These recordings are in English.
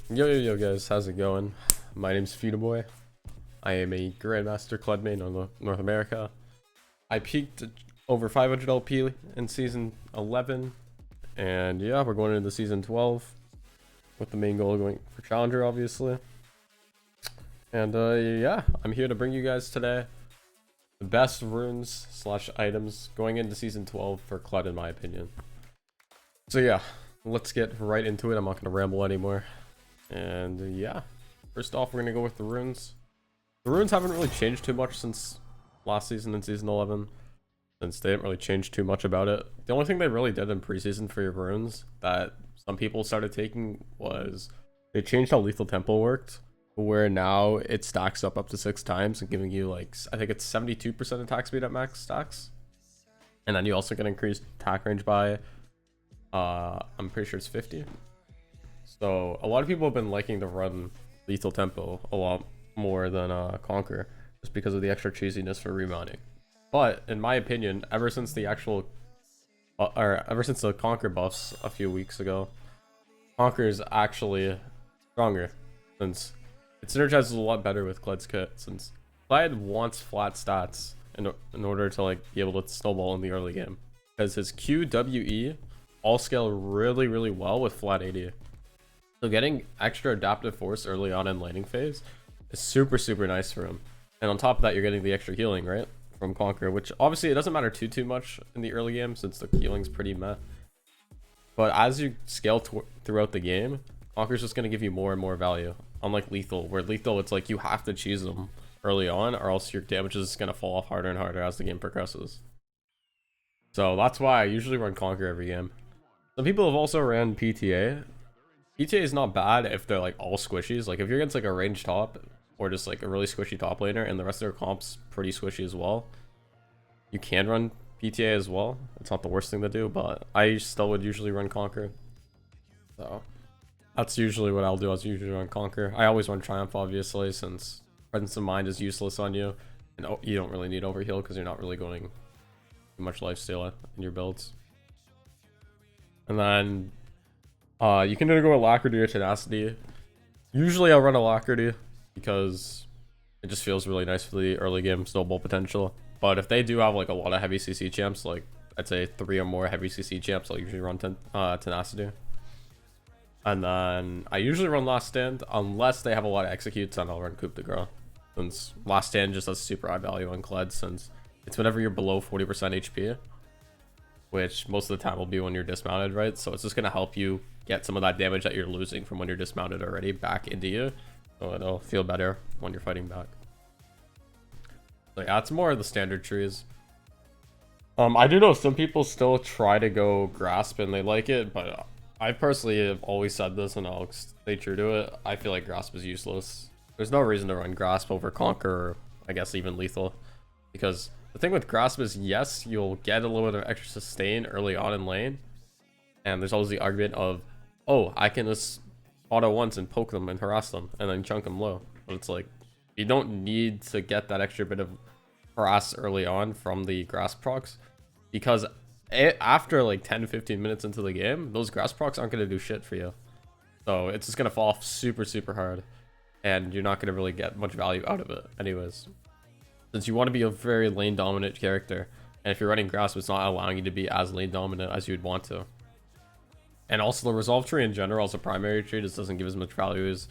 Yo guys, how's it going? My name's Feedaboi. I am a Grandmaster Kled main on North America. I peaked at over 500 LP in season 11, and yeah, we're going into season 12 with the main goal going for Challenger, obviously. And yeah, I'm here to bring you guys today the best runes / items going into season 12 for Kled, in my opinion. So yeah, let's get right into it. I'm not going to ramble anymore. And yeah, first off, we're going to go with the runes. The runes haven't really changed too much since last season in season 11, since they didn't really change too much about it. The only thing they really did in preseason for your runes that some people started taking was they changed how lethal tempo worked, where now it stacks up to 6 times and giving you like, I think it's 72% attack speed at max stacks. And then you also get increased attack range by I'm pretty sure it's 50. So a lot of people have been liking to run lethal tempo a lot more than Conquer, just because of the extra cheesiness for remounting. But in my opinion, ever since the actual ever since the Conquer buffs a few weeks ago, Conquer is actually stronger, since it synergizes a lot better with Kled's kit, since Kled wants flat stats in order to like be able to snowball in the early game, because his QWE all scale really well with flat 80. So getting extra adaptive force early on in laning phase is super nice for him. And on top of that, you're getting the extra healing, right, from Conquer, which obviously it doesn't matter too much in the early game since the healing's pretty meh. But as you scale throughout the game, Conquer's just going to give you more and more value. Unlike Lethal, where Lethal, it's like you have to cheese them early on or else your damage is going to fall off harder and harder as the game progresses. So that's why I usually run Conquer every game. Some people have also ran PTA. PTA is not bad if they're like all squishies. Like if you're against like a ranged top or just like a really squishy top laner and the rest of their comp's pretty squishy as well, you can run PTA as well. It's not the worst thing to do, but I still would usually run Conquer. So that's usually what I'll do. I'll usually run Conquer. I always run Triumph, obviously, since Presence of Mind is useless on you, and you don't really need Overheal because you're not really going too much lifesteal in your builds. And then you can either go Alacrity or Tenacity. Usually I'll run Alacrity because it just feels really nice for the early game snowball potential. But if they do have like a lot of heavy CC champs, like I'd say 3 or more heavy CC champs, I'll usually run Tenacity. And then I usually run Last Stand unless they have a lot of executes, and I'll run Coup de Grace, since Last Stand just has super high value on Kled, since it's whenever you're below 40% HP, which most of the time will be when you're dismounted, right? So it's just going to help you get some of that damage that you're losing from when you're dismounted already back into you, so it'll feel better when you're fighting back. So yeah, it's more of the standard trees. I do know some people still try to go Grasp and they like it, but I personally have always said this and I'll stay true to it. I feel like Grasp is useless. There's no reason to run Grasp over Conquer, or I guess even Lethal, because the thing with Grasp is, yes, you'll get a little bit of extra sustain early on in lane, and there's always the argument of, oh, I can just auto once and poke them and harass them and then chunk them low. But it's like, you don't need to get that extra bit of harass early on from the Grasp procs, because after like 10-15 minutes into the game, those Grasp procs aren't going to do shit for you. So it's just going to fall off super hard, and you're not going to really get much value out of it anyways, since you want to be a very lane dominant character, and if you're running Grasp, it's not allowing you to be as lane dominant as you'd want to. And also the resolve tree in general as a primary tree just doesn't give as much value as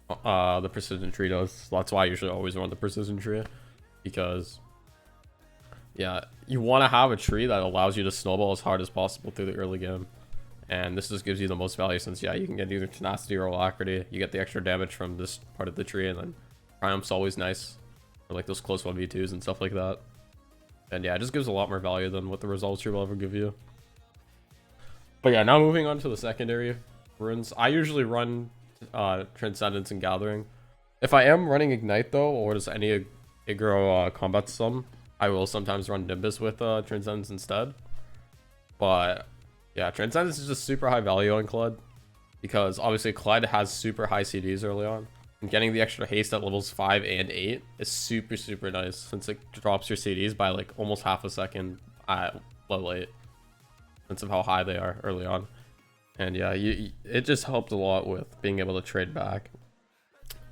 the precision tree does. So that's why I usually always run the precision tree, because yeah, you want to have a tree that allows you to snowball as hard as possible through the early game, and this just gives you the most value, since yeah, you can get either Tenacity or Alacrity. You get the extra damage from this part of the tree, and then Triumph's always nice for like those close 1v2s and stuff like that. And yeah, it just gives a lot more value than what the results tree will ever give you. But yeah, now moving on to the secondary runes. I usually run Transcendence and Gathering. If I am running Ignite though, or just any aggro combat sum, I will sometimes run Nimbus with Transcendence instead. But yeah, Transcendence is just super high value on Kled, because obviously Kled has super high CDs early on. And getting the extra haste at levels 5 and 8 is super nice, since it drops your CDs by like almost half a second at level 8, sense of how high they are early on. And yeah, it just helped a lot with being able to trade back.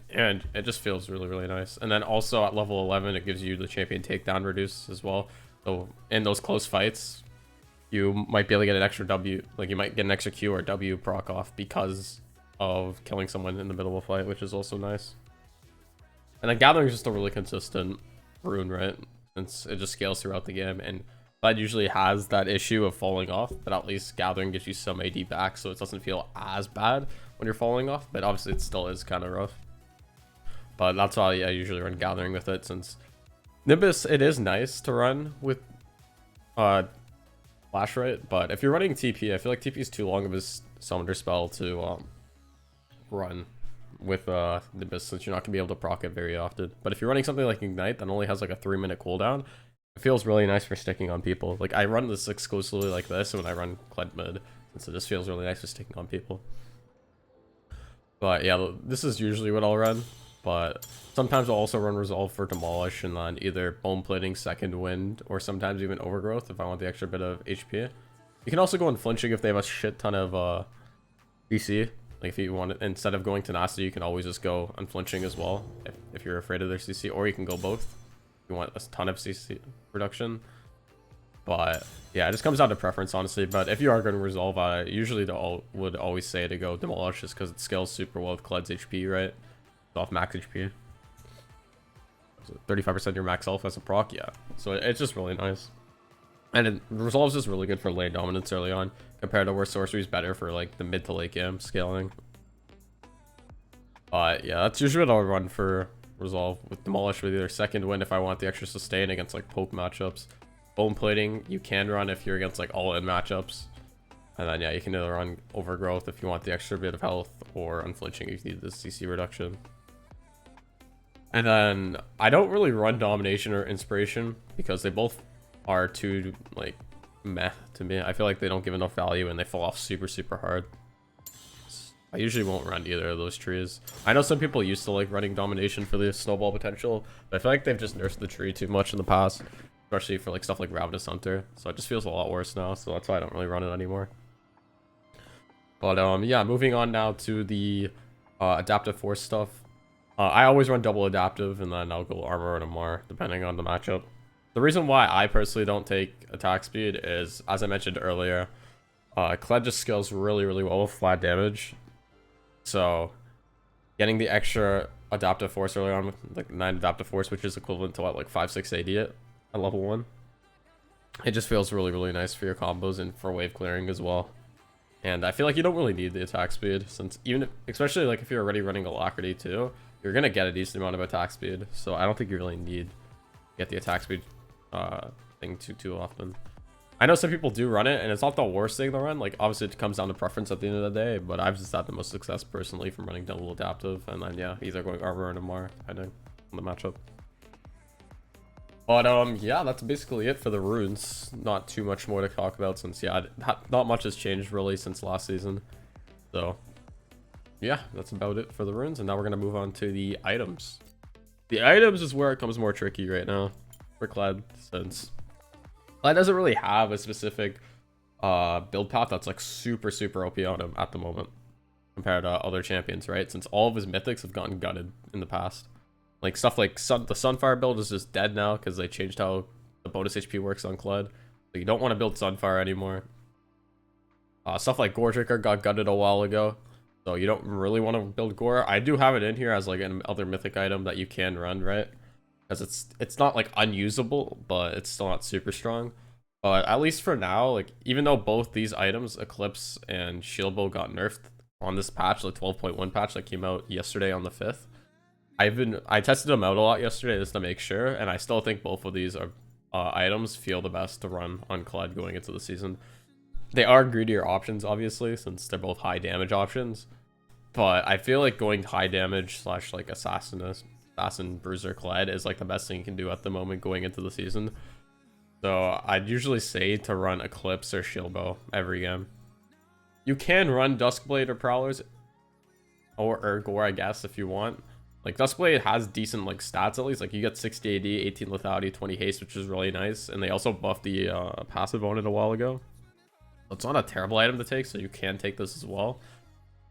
And it just feels really, really nice. And then also at level 11, it gives you the champion takedown reduce as well. So in those close fights, you might be able to get an extra W. Like you might get an extra Q or W proc off because of killing someone in the middle of a fight, which is also nice. And then gathering is just a really consistent rune, right? It just scales throughout the game. And Kled usually has that issue of falling off, but at least gathering gives you some AD back, so it doesn't feel as bad when you're falling off. But obviously it still is kind of rough. But that's why I usually run gathering with it, since Nimbus, it is nice to run with flash right, but if you're running TP, I feel like TP is too long of a summoner spell to run with Nimbus, since you're not gonna be able to proc it very often. But if you're running something like Ignite that only has like a 3-minute cooldown, it feels really nice for sticking on people. Like I run this exclusively like this when I run Kled mid, since it just feels really nice for sticking on people. But yeah, this is usually what I'll run. But sometimes I'll also run Resolve for Demolish and then either Bone Plating, Second Wind, or sometimes even Overgrowth if I want the extra bit of HP. You can also go Unflinching if they have a shit ton of CC. Like if you want it, instead of going Tenacity, you can always just go Unflinching as well if you're afraid of their CC, or you can go both if you want a ton of CC reduction. But yeah, it just comes down to preference, honestly. But if you are going to Resolve, I usually would always say to go Demolish just because it scales super well with Kled's HP, right? Off max HP. So 35% of your max health as a proc, yeah. So it's just really nice. And Resolve's just really good for lane dominance early on, compared to where Sorcery's better for like the mid to late game scaling. But yeah, that's usually what I'll run for Resolve, with Demolish with either Second Wind if I want the extra sustain against like poke matchups. Bone Plating you can run if you're against like all-in matchups. And then yeah, you can either run Overgrowth if you want the extra bit of health, or Unflinching if you need the CC reduction. And then I don't really run Domination or Inspiration because they both are too like meh to me. I feel like they don't give enough value and they fall off super, super hard. I usually won't run either of those trees. I know some people used to like running Domination for the snowball potential, but I feel like they've just nursed the tree too much in the past, especially for like stuff like Ravenous Hunter. So it just feels a lot worse now, so that's why I don't really run it anymore. But yeah, moving on now to the Adaptive Force stuff. I always run double adaptive, and then I'll go armor and MR, depending on the matchup. The reason why I personally don't take attack speed is, as I mentioned earlier, Kled just scales really, really well with flat damage. So, getting the extra adaptive force early on, with like 9 adaptive force, which is equivalent to what, like 5-6 AD at level 1. It just feels really, really nice for your combos and for wave clearing as well. And I feel like you don't really need the attack speed, since even especially like if you're already running Alacrity too, you're gonna get a decent amount of attack speed. So I don't think you really need to get the attack speed thing too often. I know some people do run it, and it's not the worst thing to run. Like obviously it comes down to preference at the end of the day, but I've just had the most success personally from running double adaptive, and then yeah, either going armor and MR depending on the matchup. But yeah, that's basically it for the runes. Not too much more to talk about, since yeah, not much has changed really since last season. So yeah, that's about it for the runes, and now we're gonna move on to the items. The items is where it comes more tricky right now for Kled, since Kled doesn't really have a specific build path that's like super OP on him at the moment compared to other champions, right? Since all of his mythics have gotten gutted in the past. Like stuff like the Sunfire build is just dead now because they changed how the bonus HP works on Kled. So you don't want to build Sunfire anymore. Stuff like Gore Drinker got gutted a while ago, so you don't really want to build Gore. I do have it in here as like another mythic item that you can run, right? Because it's not like unusable, but it's still not super strong. But at least for now, like even though both these items, Eclipse and Shield Bow, got nerfed on this patch, the 12.1 patch that came out yesterday on the 5th. I tested them out a lot yesterday just to make sure, and I still think both of these are items feel the best to run on Kled going into the season. They are greedier options, obviously, since they're both high damage options. But I feel like going high damage slash like assassin bruiser Kled is like the best thing you can do at the moment going into the season. So I'd usually say to run Eclipse or Shield Bow every game. You can run Duskblade or Prowlers or Gore, I guess, if you want. Like Duskblade has decent like stats at least. Like you get 60 AD, 18 lethality, 20 haste, which is really nice. And they also buffed the passive on it a while ago. It's not a terrible item to take, so you can take this as well.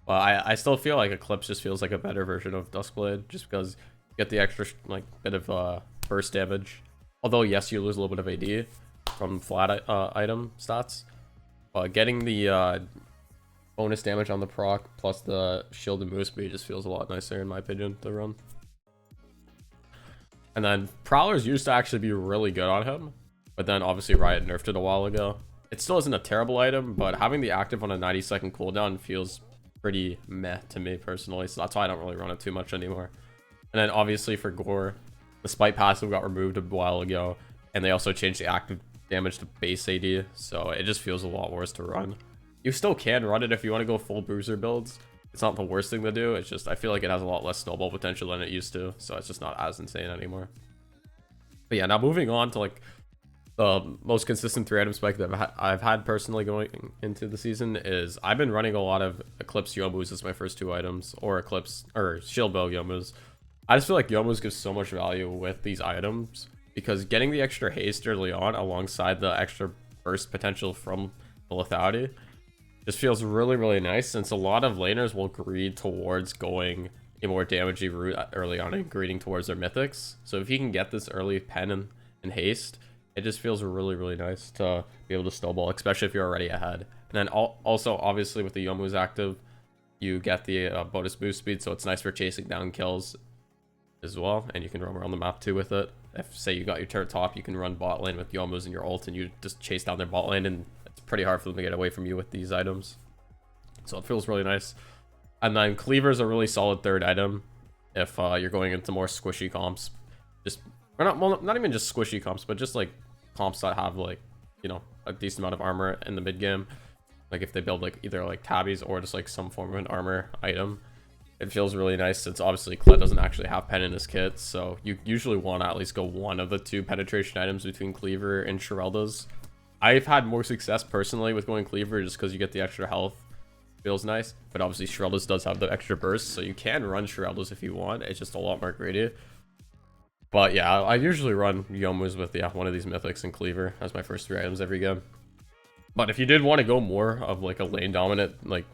But I still feel like Eclipse just feels like a better version of Duskblade, just because you get the extra like bit of burst damage. Although yes, you lose a little bit of AD from flat item stats, but getting the bonus damage on the proc plus the shield and move speed just feels a lot nicer in my opinion to run. And then Prowlers used to actually be really good on him, but then obviously Riot nerfed it a while ago. It still isn't a terrible item, but having the active on a 90-second cooldown feels pretty meh to me personally, so that's why I don't really run it too much anymore. And then obviously for Gore, the Spite passive got removed a while ago, and they also changed the active damage to base AD, so it just feels a lot worse to run. You still can run it if you want to go full bruiser builds. It's not the worst thing to do, it's just I feel like it has a lot less snowball potential than it used to, so it's just not as insane anymore. But yeah, now moving on to like the most consistent 3-item spike that I've had personally going into the season is I've been running a lot of Eclipse Yomus as my first 2 items, or Eclipse or Shield Bow Yomus. I just feel like Yomus gives so much value with these items because getting the extra haste early on alongside the extra burst potential from the lethality just feels really, really nice, since a lot of laners will greed towards going a more damagey route early on and greeding towards their mythics. So if you can get this early pen and haste, it just feels really, really nice to be able to snowball, especially if you're already ahead. And then also, obviously, with the Yomu's active, you get the bonus move speed, so it's nice for chasing down kills as well. And you can roam around the map too with it. If, say, you got your turret top, you can run bot lane with Yomu's and your ult, and you just chase down their bot lane, and it's pretty hard for them to get away from you with these items. So it feels really nice. And then Cleaver is a really solid 3rd item if you're going into more squishy comps. Not even just squishy comps, but just like comps that have like, you know, a decent amount of armor in the mid game. Like if they build like either like tabbies or just like some form of an armor item, it feels really nice, since obviously Kled doesn't actually have pen in his kit, so you usually want to at least go one of the 2 penetration items between Cleaver and Sherelda's. I've had more success personally with going Cleaver just because you get the extra health. Feels nice, but obviously Sherelda's does have the extra burst, so you can run Sherelda's if you want. It's just a lot more greedy. But yeah, I usually run Yomu's with one of these mythics and Cleaver as my first 3 items every game. But if you did want to go more of like a lane dominant like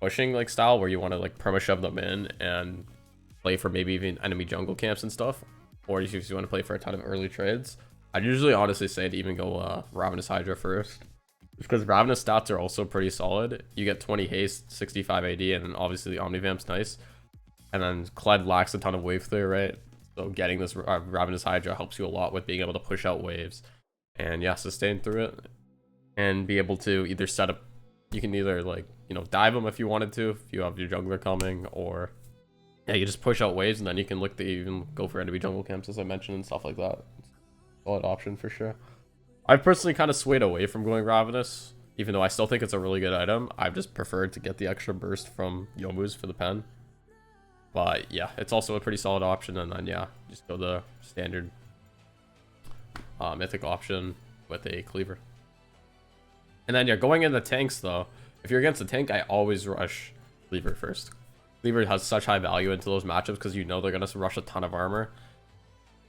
pushing like style where you want to like perma shove them in and play for maybe even enemy jungle camps and stuff, or if you want to play for a ton of early trades, I'd usually honestly say to even go Ravenous Hydra first, because Ravenous stats are also pretty solid. You get 20 haste, 65 AD, and then obviously the Omnivamp's nice. And then Kled lacks a ton of wave clear, right? So getting this Ravenous Hydra helps you a lot with being able to push out waves and yeah, sustain through it and be able to either set up, you can either like, you know, dive them if you wanted to, if you have your jungler coming, or yeah, you just push out waves and then you can look to even go for enemy jungle camps as I mentioned and stuff like that. Solid option for sure. I've personally kind of swayed away from going Ravenous, even though I still think it's a really good item. I've just preferred to get the extra burst from Yomu's for the pen. But yeah, it's also a pretty solid option. And then yeah, just go the standard mythic option with a Cleaver. And then yeah, going into tanks though, if you're against a tank, I always rush Cleaver first. Cleaver has such high value into those matchups because you know they're going to rush a ton of armor.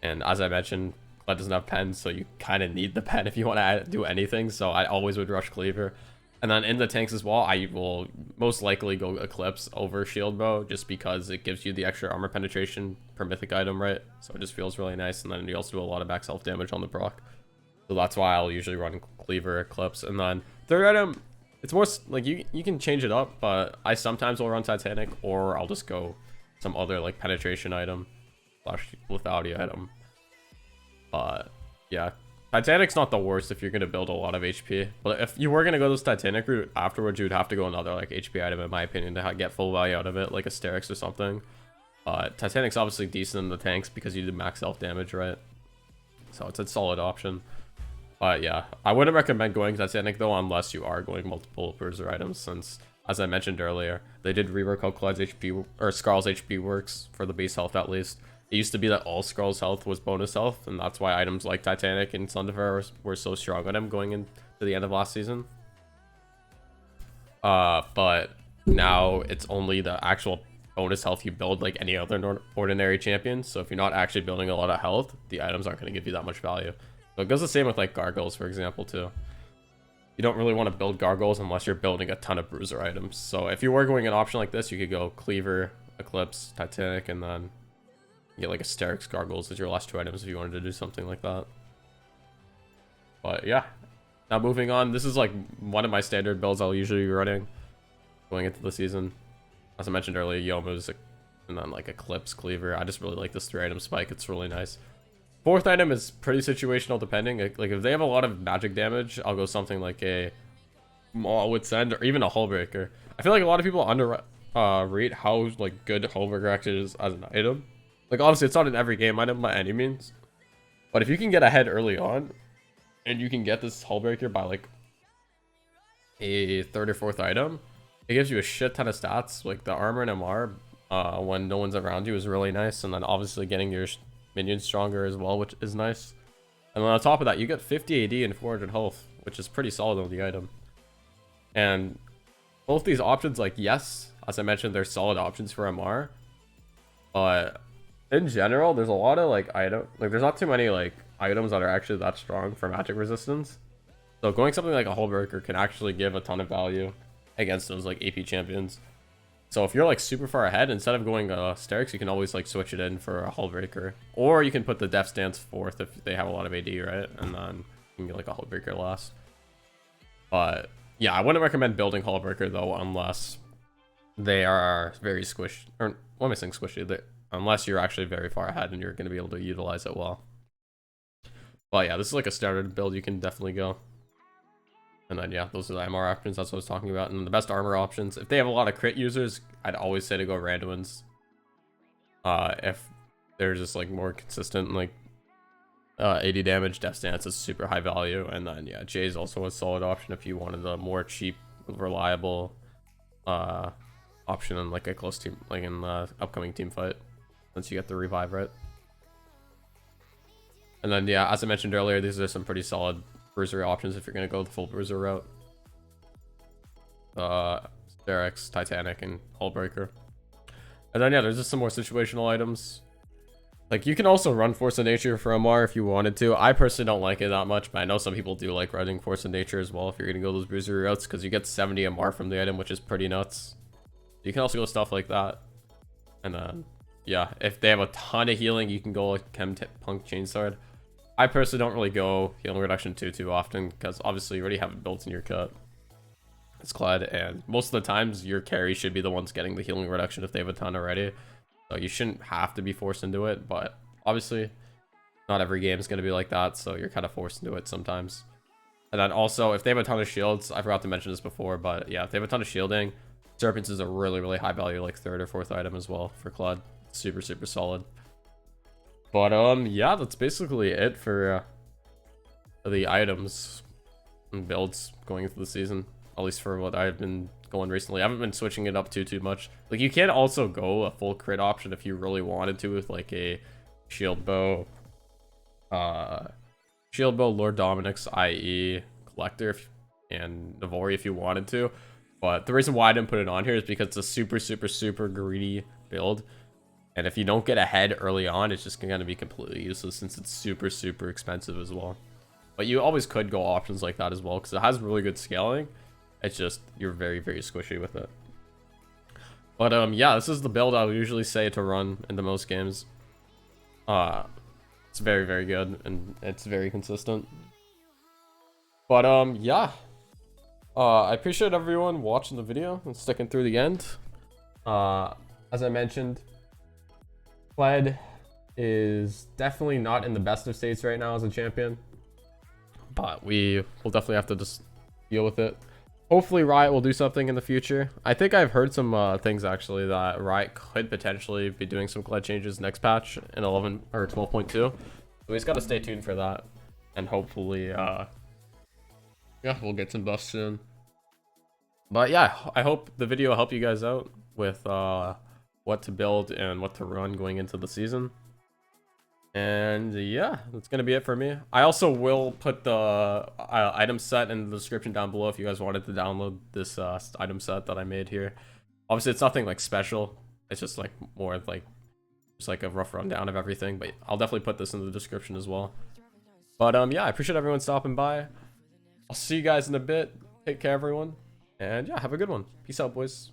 And as I mentioned, Kled doesn't have pen, so you kind of need the pen if you want to do anything. So I always would rush Cleaver. And then in the tanks as well, I will most likely go Eclipse over Shield Bow, just because it gives you the extra armor penetration per mythic item, right? So it just feels really nice. And then you also do a lot of back self damage on the proc. So that's why I'll usually run Cleaver, Eclipse. And then 3rd item, it's more like you can change it up, but I sometimes will run Titanic, or I'll just go some other like penetration item / lethality item. But yeah, Titanic's not the worst if you're going to build a lot of HP. But if you were going to go this Titanic route, afterwards you would have to go another like HP item in my opinion to get full value out of it, like a Asterix or something. Titanic's obviously decent in the tanks because you do max self damage, right? So it's a solid option. But yeah, I wouldn't recommend going Titanic though unless you are going multiple bruiser items, since as I mentioned earlier, they did rework how Kled's HP or Skarl's HP works for the base health at least. It used to be that all Skarl's health was bonus health, and that's why items like Titanic and Sundifer were so strong on him going into the end of last season. But now it's only the actual bonus health you build like any other ordinary champion. So if you're not actually building a lot of health, the items aren't going to give you that much value. So it goes the same with like Gargoyles, for example, too. you don't really want to build gargoyles unless you're building a ton of bruiser items. So if you were going an option like this, you could go Cleaver, Eclipse, Titanic, and then you get like Asterix gargoyles as your last 2 items if you wanted to do something like that. But yeah, now moving on, this is like one of my standard builds I'll usually be running going into the season. As I mentioned earlier, Yomu's and then like Eclipse, Cleaver. I just really like this 3-item spike. It's really nice. 4th item is pretty situational depending. Like if they have a lot of magic damage, I'll go something like a Maul Wit's End or even a Hullbreaker. I feel like a lot of people rate how like good Hullbreaker actually is as an item. Like obviously it's not an every game item by any means, but if you can get ahead early on and you can get this Hullbreaker by like a 3rd or 4th item, it gives you a shit ton of stats. Like the armor and MR when no one's around you is really nice, and then obviously getting your minions stronger as well, which is nice. And then on top of that, you get 50 AD and 400 health, which is pretty solid on the item. And both these options, like, yes, as I mentioned, they're solid options for MR, but in general, there's a lot of like there's not too many like items that are actually that strong for magic resistance. So going something like a Hullbreaker can actually give a ton of value against those like AP champions. So if you're like super far ahead, instead of going Asterix, you can always like switch it in for a Hullbreaker. Or you can put the Death Stance 4th if they have a lot of AD, right? And then you can get like a Hullbreaker last. But yeah, I wouldn't recommend building Hullbreaker though unless they are very squishy. Or what am I saying squishy? Unless you're actually very far ahead and you're going to be able to utilize it well. But yeah, this is like a standard build you can definitely go. And then yeah, those are the MR options, that's what I was talking about. And the best armor options, if they have a lot of crit users, I'd always say to go Randuin's. If they're just like more consistent, like 80 damage, Death Stance is super high value. And then yeah, Jay is also a solid option if you wanted a more cheap, reliable option in like a close team, like in the upcoming team fight, since you get the revive, right? And then yeah, as I mentioned earlier, these are some pretty solid Brusiery options if you're going to go the full bruiser route. Asterix, Titanic, and Hullbreaker. And then yeah, there's just some more situational items. Like you can also run Force of Nature for MR if you wanted to. I personally don't like it that much, but I know some people do like running Force of Nature as well if you're going to go those Brusiery routes, because you get 70 MR from the item, which is pretty nuts. You can also go stuff like that. And then yeah, if they have a ton of healing, you can go like Punk Chainsword. I personally don't really go healing reduction too often, because obviously you already have it built in your cut. It's Kled, and most of the times your carry should be the ones getting the healing reduction if they have a ton already. So you shouldn't have to be forced into it, but obviously not every game is going to be like that, so you're kind of forced into it sometimes. And then also, if they have a ton of shields, I forgot to mention this before, but yeah, if they have a ton of shielding, Serpents is a really high value, like 3rd or 4th item as well for Kled. Super solid. But yeah, that's basically it for the items and builds going into the season, at least for what I've been going recently. I haven't been switching it up too much. Like you can also go a full crit option if you really wanted to, with like a shield bow, Lord Dominic's IE Collector, and Navori if you wanted to. But the reason why I didn't put it on here is because it's a super greedy build. And if you don't get ahead early on, it's just going to be completely useless since it's super expensive as well. But you always could go options like that as well, because it has really good scaling. It's just, you're very squishy with it. But yeah, this is the build I would usually say to run into most games. It's very good, and it's very consistent. But yeah. I appreciate everyone watching the video and sticking through the end. As I mentioned, Kled is definitely not in the best of states right now as a champion, but we will definitely have to just deal with it. Hopefully Riot will do something in the future. I think I've heard some things actually that Riot could potentially be doing some Kled changes next patch in 11 or 12.2. So we just got to stay tuned for that, and hopefully yeah, we'll get some buffs soon. But yeah, I hope the video will help you guys out with what to build and what to run going into the season. And yeah, that's gonna be it for me. I also will put the item set in the description down below if you guys wanted to download this item set that I made here. Obviously it's nothing like special, it's just like more like just like a rough rundown of everything, but I'll definitely put this in the description as well. But yeah, I appreciate everyone stopping by. I'll see you guys in a bit. Take care, everyone. And yeah, have a good one. Peace out, boys.